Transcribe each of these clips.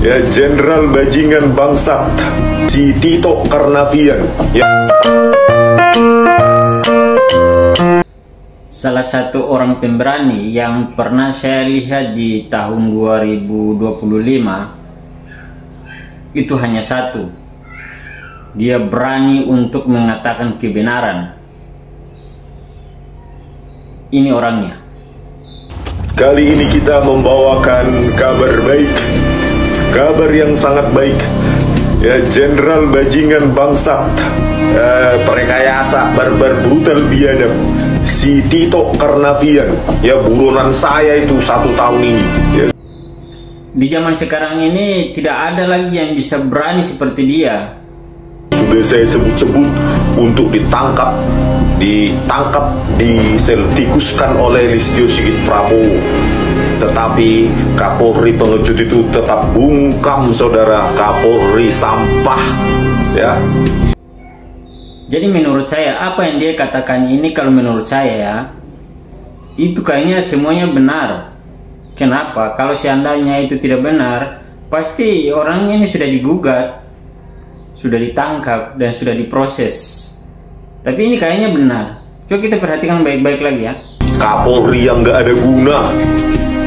ya, Jenderal Bajingan Bangsat, si Tito Karnavian, ya. Salah satu orang pemberani yang pernah saya lihat di tahun 2025 itu hanya satu. Dia berani untuk mengatakan kebenaran. Ini orangnya. Kali ini kita membawakan kabar baik, kabar yang sangat baik, ya. Jenderal Bajingan Bangsat, perekayasa, barbar, brutal, biadab, si Tito Karnavian, ya, buronan saya itu 1 tahun ini, ya. Di zaman sekarang ini tidak ada lagi yang bisa berani seperti dia. Sudah saya sebut-sebut untuk ditangkap, diseltikuskan oleh Listio Sigit Prabowo. Tetapi Kapolri pengecut itu tetap bungkam, saudara. Kapolri sampah, ya. Jadi menurut saya, apa yang dia katakan ini, kalau menurut saya ya, itu kayaknya semuanya benar. Kenapa? Kalau seandainya itu tidak benar, pasti orangnya ini sudah digugat, sudah ditangkap, dan sudah diproses. Tapi ini kayaknya benar. Coba kita perhatikan baik-baik lagi ya. Kapolri yang nggak ada guna,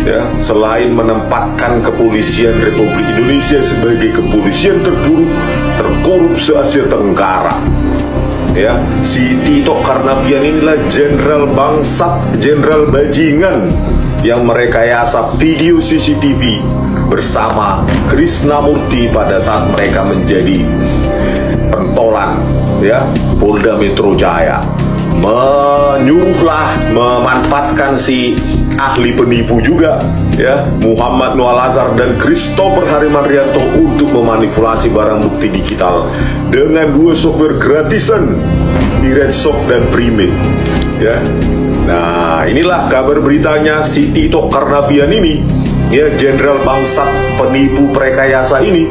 ya, selain menempatkan kepolisian Republik Indonesia sebagai kepolisian terburuk, terkorup se-Asia Tenggara. Ya, si Tito Karnavian inilah jenderal bangsat, jenderal bajingan yang merekayasa video CCTV bersama Krisnamurti pada saat mereka menjadi pentolan, ya, Polda Metro Jaya. Menyuruhlah, memanfaatkan si ahli penipu juga, ya, Muhammad Noah Lazar dan Christopher Harimandrianto untuk memanipulasi barang bukti digital dengan 2 software gratisan, Irenshop dan Primate, ya. Nah, inilah kabar beritanya si Tito Karnavian ini, ya, jenderal bangsat, penipu, perekayasa ini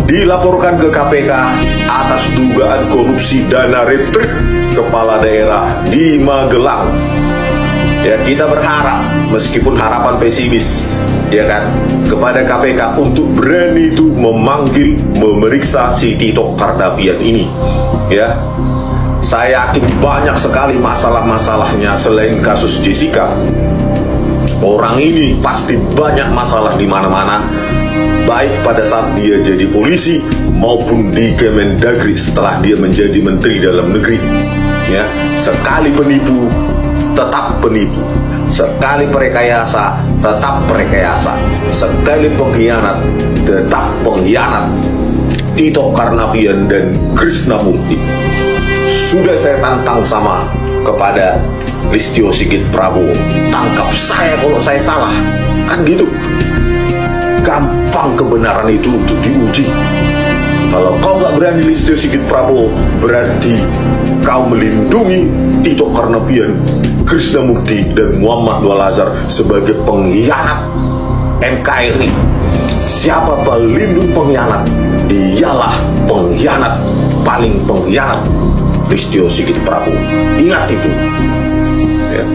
dilaporkan ke KPK atas dugaan korupsi dana retrik kepala daerah di Magelang. Ya, kita berharap, meskipun harapan pesimis, ya kan, kepada KPK untuk berani itu memanggil, memeriksa si Tito Karnavian ini, ya. Saya yakin banyak sekali masalah-masalahnya selain kasus Jessica. Orang ini pasti banyak masalah di mana-mana, baik pada saat dia jadi polisi maupun di Kemendagri setelah dia menjadi Menteri Dalam Negeri. Ya, sekali penipu, tetap penipu. Sekali perekayasa, tetap perekayasa. Sekali pengkhianat, tetap pengkhianat. Tito Karnavian dan Krisnamurti. Sudah saya tantang sama kepada Listio Sigit Prabowo, tangkap saya kalau saya salah, kan gitu. Gampang kebenaran itu untuk diuji. Kalau kau nggak berani Listio Sigit Prabowo, berarti kau melindungi Tito Karnavian, Krisnamurti dan Muhammad Noah Lazar sebagai pengkhianat NKRI. Siapa pelindung pengkhianat? Dialah pengkhianat, paling pengkhianat, Listio Sigit Prabowo. Ingat itu, ya.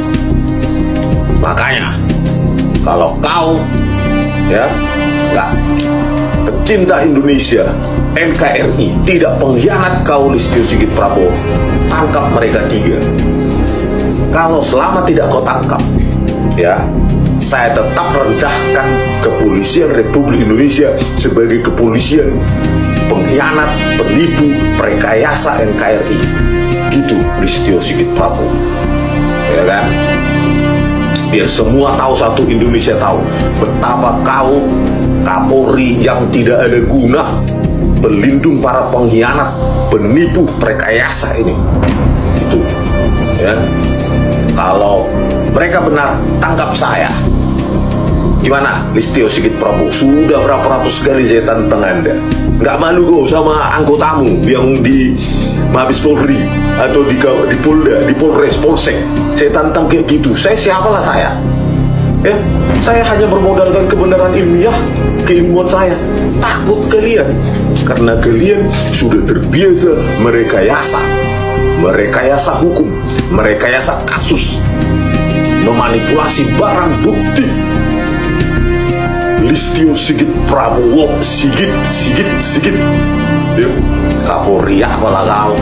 Makanya kalau kau, ya, nggak pecinta Indonesia, NKRI, tidak pengkhianat kau Listio Sigit Prabowo, tangkap mereka 3. Kalau selama tidak kau tangkap, ya, saya tetap rendahkan kepolisian Republik Indonesia sebagai kepolisian pengkhianat, penipu, perekayasa NKRI. Gitu Listio Sigit Prabowo, ya kan? Biar semua tahu, satu Indonesia tahu betapa kau Kapolri yang tidak ada guna, pelindung para pengkhianat, penipu, perekayasa ini. Itu, ya. Kalau mereka benar, tangkap saya. Gimana Listio Sigit Prabowo? Sudah berapa ratus kali saya tantang Anda. Nggak malu kok sama anggotamu yang di Mabes Polri atau di Polda, di Polres, Polsek. Saya tantang kayak gitu. Saya siapalah saya? Ya, saya hanya bermodalkan kebenaran ilmiah, keilmuan saya. Takut kalian, karena kalian sudah terbiasa merekayasa hukum, merekayasa kasus, memanipulasi barang bukti. Listio Sigit Prabowo, Sigit. Kapolri apalah kau,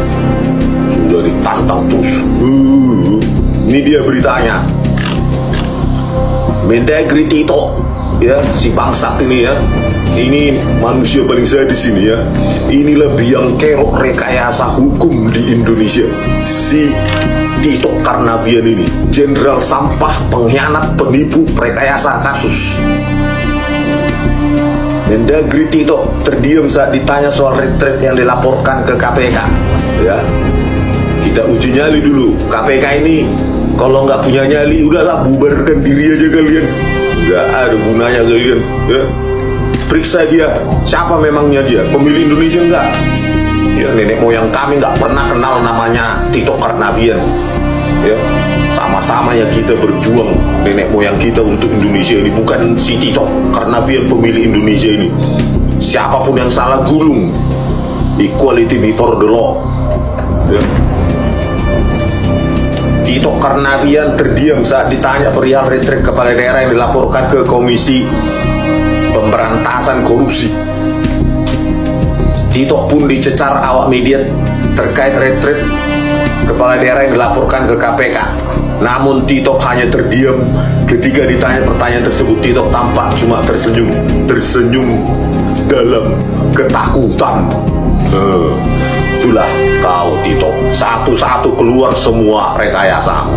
sudah ditantang terus. Ini dia beritanya. Mendagri Tito, ya, si bangsat ini ya. Ini manusia paling sadis ini ya. Inilah biang kerok rekayasa hukum di Indonesia. Si Tito Karnavian ini, jenderal sampah, pengkhianat, penipu, rekayasa kasus. Mendagri Tito terdiam saat ditanya soal retret yang dilaporkan ke KPK. Ya, kita uji nyali dulu. KPK ini kalau nggak punya nyali, udahlah bubarkan diri aja kalian. Nggak ada gunanya kalian. Ya, periksa dia, siapa memangnya dia, pemilih Indonesia enggak? Ya, nenek moyang kami nggak pernah kenal namanya Tito Karnavian. Ya, sama-sama ya kita berjuang, nenek moyang kita untuk Indonesia ini, bukan si Tito Karnavian pemilih Indonesia ini. Siapapun yang salah gulung, equality before the law. Ya. Tito Karnavian terdiam saat ditanya perihal retret kepala daerah yang dilaporkan ke Komisi Pemberantasan Korupsi. Tito pun dicecar awak media terkait retret kepala daerah yang dilaporkan ke KPK. Namun Tito hanya terdiam ketika ditanya pertanyaan tersebut. Tito tampak cuma tersenyum dalam ketakutan. Itulah kau Tito, satu-satu keluar semua rekayasa.